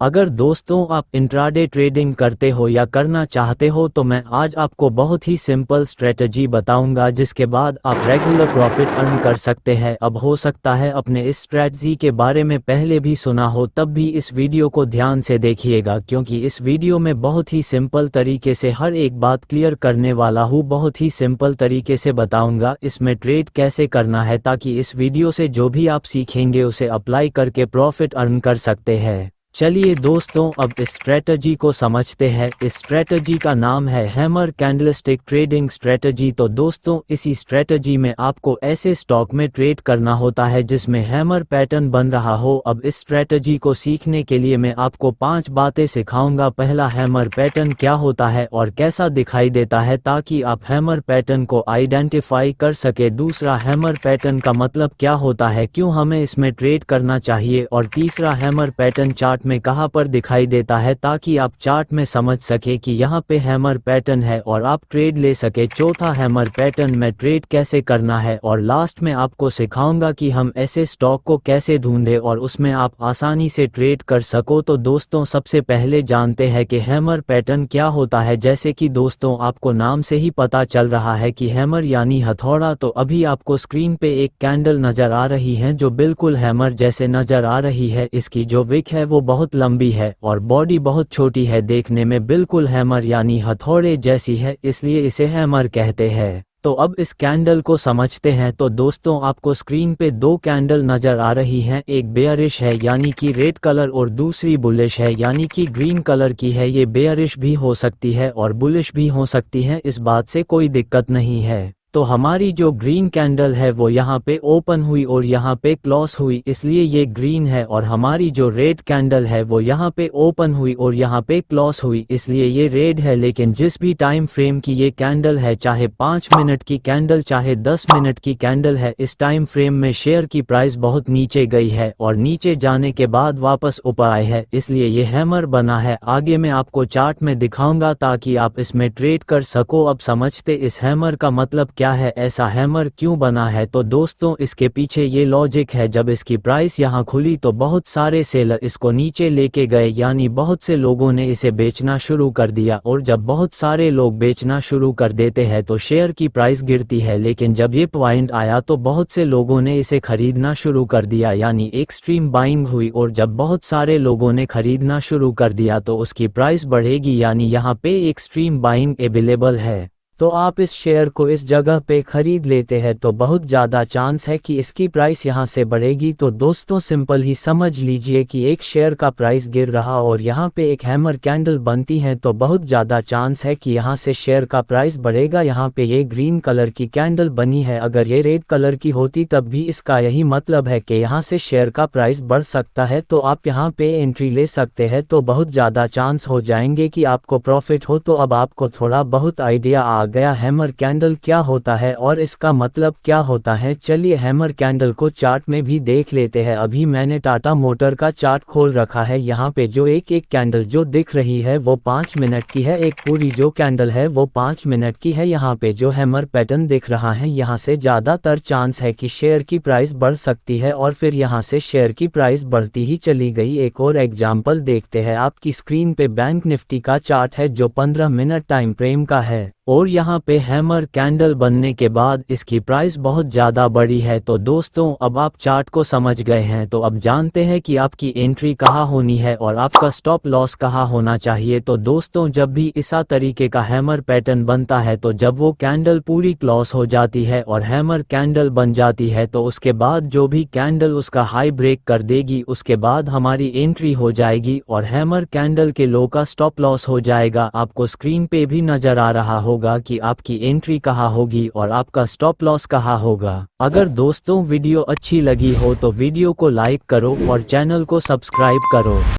अगर दोस्तों आप इंट्राडे ट्रेडिंग करते हो या करना चाहते हो तो मैं आज आपको बहुत ही सिंपल स्ट्रेटजी बताऊंगा जिसके बाद आप रेगुलर प्रॉफिट अर्न कर सकते हैं। अब हो सकता है अपने इस स्ट्रेटजी के बारे में पहले भी सुना हो, तब भी इस वीडियो को ध्यान से देखिएगा क्योंकि इस वीडियो में बहुत ही सिंपल तरीके से हर एक बात क्लियर करने वाला हूँ। बहुत ही सिंपल तरीके से बताऊंगा इसमें ट्रेड कैसे करना है, ताकि इस वीडियो से जो भी आप सीखेंगे उसे अप्लाई करके प्रॉफिट अर्न कर सकते हैं। चलिए दोस्तों अब इस स्ट्रेटजी को समझते हैं। इस स्ट्रेटजी का नाम है हैमर कैंडलस्टिक ट्रेडिंग स्ट्रेटजी। तो दोस्तों इसी स्ट्रेटजी में आपको ऐसे स्टॉक में ट्रेड करना होता है जिसमें हैमर पैटर्न बन रहा हो। अब इस स्ट्रेटजी को सीखने के लिए मैं आपको 5 बातें सिखाऊंगा। पहला, हैमर पैटर्न क्या होता है और कैसा दिखाई देता है ताकि आप हैमर पैटर्न को आइडेंटिफाई कर सके। दूसरा, हैमर पैटर्न का मतलब क्या होता है, क्यों हमें इसमें ट्रेड करना चाहिए। और तीसरा, हैमर पैटर्न चार्ट में कहां पर दिखाई देता है ताकि आप चार्ट में समझ सके कि यहां पे हैमर पैटर्न है और आप ट्रेड ले सके। चौथा, हैमर पैटर्न में ट्रेड कैसे करना है। और लास्ट में आपको सिखाऊंगा कि हम ऐसे स्टॉक को कैसे ढूंढे और उसमें आप आसानी से ट्रेड कर सको। तो दोस्तों सबसे पहले जानते हैं कि हैमर पैटर्न क्या होता है। जैसे कि दोस्तों आपको नाम से ही पता चल रहा है कि हैमर यानी हथौड़ा। तो अभी आपको स्क्रीन पे एक कैंडल नजर आ रही है जो बिल्कुल हैमर जैसे नजर आ रही है। इसकी जो विक है वो बहुत लंबी है और बॉडी बहुत छोटी है, देखने में बिल्कुल हैमर यानी हथौड़े जैसी है, इसलिए इसे हैमर कहते हैं। तो अब इस कैंडल को समझते हैं। तो दोस्तों आपको स्क्रीन पे 2 कैंडल नजर आ रही हैं, एक बेयरिश है यानी कि रेड कलर और दूसरी बुलिश है यानी कि ग्रीन कलर की है। ये बेयरिश भी हो सकती है और बुलिश भी हो सकती है, इस बात से कोई दिक्कत नहीं है। तो हमारी जो ग्रीन कैंडल है वो यहाँ पे ओपन हुई और यहाँ पे क्लोज हुई, इसलिए ये ग्रीन है। और हमारी जो रेड कैंडल है वो यहाँ पे ओपन हुई और यहाँ पे क्लोज हुई, इसलिए ये रेड है। लेकिन जिस भी टाइम फ्रेम की ये कैंडल है, चाहे 5 मिनट की कैंडल चाहे 10 मिनट की कैंडल है, इस टाइम फ्रेम में शेयर की प्राइस बहुत नीचे गई है और नीचे जाने के बाद वापस ऊपर आई है, इसलिए ये हैमर बना है। आगे मैं आपको चार्ट में दिखाऊंगा ताकि आप इसमें ट्रेड कर सको। अब समझते इस हैमर का मतलब क्या है, ऐसा हैमर क्यों बना है। तो दोस्तों इसके पीछे ये लॉजिक है, जब इसकी प्राइस यहाँ खुली तो बहुत सारे सेलर इसको नीचे लेके गए, यानी बहुत से लोगों ने इसे बेचना शुरू कर दिया। और जब बहुत सारे लोग बेचना शुरू कर देते हैं तो शेयर की प्राइस गिरती है। लेकिन जब ये पॉइंट आया तो बहुत से लोगों ने इसे खरीदना शुरू कर दिया, यानी एक्सट्रीम बाइंग हुई। और जब बहुत सारे लोगों ने खरीदना शुरू कर दिया तो उसकी प्राइस बढ़ेगी, यानी यहाँ पे एक्सट्रीम बाइंग अवेलेबल है। तो आप इस शेयर को इस जगह पे खरीद लेते हैं तो बहुत ज़्यादा चांस है कि इसकी प्राइस यहाँ से बढ़ेगी। तो दोस्तों सिंपल ही समझ लीजिए कि एक शेयर का प्राइस गिर रहा और यहाँ पे एक हैमर कैंडल बनती है तो बहुत ज़्यादा चांस है कि यहाँ से शेयर का प्राइस बढ़ेगा। यहाँ पे ये ग्रीन कलर की कैंडल बनी है, अगर ये रेड कलर की होती तब भी इसका यही मतलब है कि यहाँ से शेयर का प्राइस बढ़ सकता है, तो आप यहाँ पे एंट्री ले सकते हैं। तो बहुत ज़्यादा चांस हो जाएंगे कि आपको प्रॉफिट हो। तो अब आपको थोड़ा बहुत आइडिया आ गया हैमर कैंडल क्या होता है और इसका मतलब क्या होता है। चलिए हैमर कैंडल को चार्ट में भी देख लेते हैं। अभी मैंने टाटा मोटर का चार्ट खोल रखा है। यहाँ पे जो एक कैंडल जो दिख रही है वो 5 मिनट की है, एक पूरी जो कैंडल है वो 5 मिनट की है। यहाँ पे जो हैमर पैटर्न दिख रहा है, यहाँ से ज़्यादातर चांस है कि शेयर की प्राइस बढ़ सकती है और फिर यहाँ से शेयर की प्राइस बढ़ती ही चली गई। एक और एग्जाम्पल देखते हैं। आपकी स्क्रीन पे बैंक निफ्टी का चार्ट है जो 15 मिनट टाइम फ्रेम का है और यहाँ पे हैमर कैंडल बनने के बाद इसकी प्राइस बहुत ज़्यादा बढ़ी है। तो दोस्तों अब आप चार्ट को समझ गए हैं, तो अब जानते हैं कि आपकी एंट्री कहाँ होनी है और आपका स्टॉप लॉस कहाँ होना चाहिए। तो दोस्तों जब भी इसा तरीके का हैमर पैटर्न बनता है, तो जब वो कैंडल पूरी क्लोज हो जाती है और हैमर कैंडल बन जाती है, तो उसके बाद जो भी कैंडल उसका हाई ब्रेक कर देगी उसके बाद हमारी एंट्री हो जाएगी और हैमर कैंडल के लो का स्टॉप लॉस हो जाएगा। आपको स्क्रीन पे भी नजर आ रहा होगा कि आपकी एंट्री कहाँ होगी और आपका स्टॉप लॉस कहाँ होगा। अगर दोस्तों वीडियो अच्छी लगी हो तो वीडियो को लाइक करो और चैनल को सब्सक्राइब करो।